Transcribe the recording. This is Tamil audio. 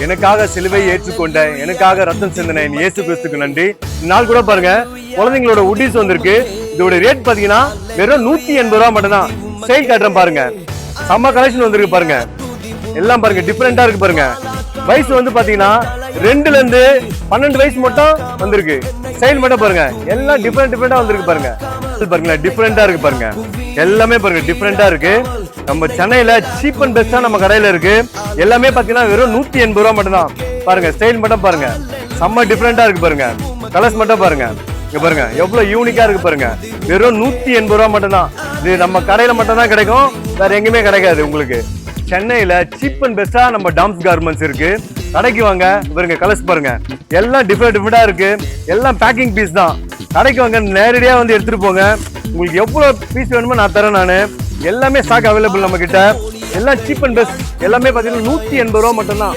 எனக்காக சிலுவை ஏற்றுக்கொண்ட எனக்காக ரத்தம் சிந்தின இயேசு கிறிஸ்துக்கு நன்றி. நாள் கூட பாருங்க குழந்தைங்களோட உட்டிஸ் வந்திருக்கு. இதோட ரேட் பாத்தீங்கன்னா வெறும் 180 ரூபா மட்டும் தான். ஸ்டைல் காட்டுறேன் பாருங்க. செம்ம கலெக்ஷன் வந்திருக்கு பாருங்க. எல்லாம் பாருங்க டிஃபரெண்டா இருக்கு பாருங்க. வயசு வந்து பாத்தீங்கன்னா 2ல இருந்து 12 வயசு மட்டும் வந்திருக்கு. ஸ்டைல் மட்டும் பாருங்க. எல்லாம் டிஃபரெண்டா வந்திருக்கு பாருங்க. பாருங்க டிஃபரெண்டா இருக்கு பாருங்க. எல்லாமே பாருங்க டிஃபரெண்டா இருக்கு. நம்ம சென்னையில சீப் அண்ட் பெஸ்டா நம்ம கடையில இருக்கு. எல்லாமே பாத்தீங்கன்னா வெறும் 180 ரூபா மட்டும் தான். பாருங்க ஸ்டைல் மட்டும் பாருங்க. செம்ம டிஃபரெண்டா இருக்கு பாருங்க. கலர்ஸ் மட்டும் பாருங்க. இங்க பாருங்க எவ்வளவு யூனிக்கா இருக்கு பாருங்க. வெறும் 180 ரூபா மட்டும் தான். இது நம்ம கடையில மட்டும் தான் கிடைக்கும். வேற எங்கேயுமே கிடைக்காது உங்களுக்கு. சென்னையில சீப் அண்ட் பெஸ்டா நம்ம டாம்ஸ் கார்மெண்ட்ஸ் இருக்கு. கடைக்கு வாங்க. பாருங்க கலர்ஸ் பாருங்க. எல்லாம் டிஃபரெண்டா இருக்கு. எல்லாம் பேக்கிங் பீஸ் தான். கடைக்கு வாங்க, நேரடியா வந்து எடுத்துட்டு போங்க. உங்களுக்கு எவ்வளவு பீஸ் வேணுமோ நான் தரேன். நானு எல்லாமே ஸ்டாக் அவைலபிள் நம்ம கிட்ட. எல்லாம் சீப் அண்ட் பெஸ்ட். எல்லாமே பாத்தீங்கன்னா 180 ரூபா மட்டும் தான்.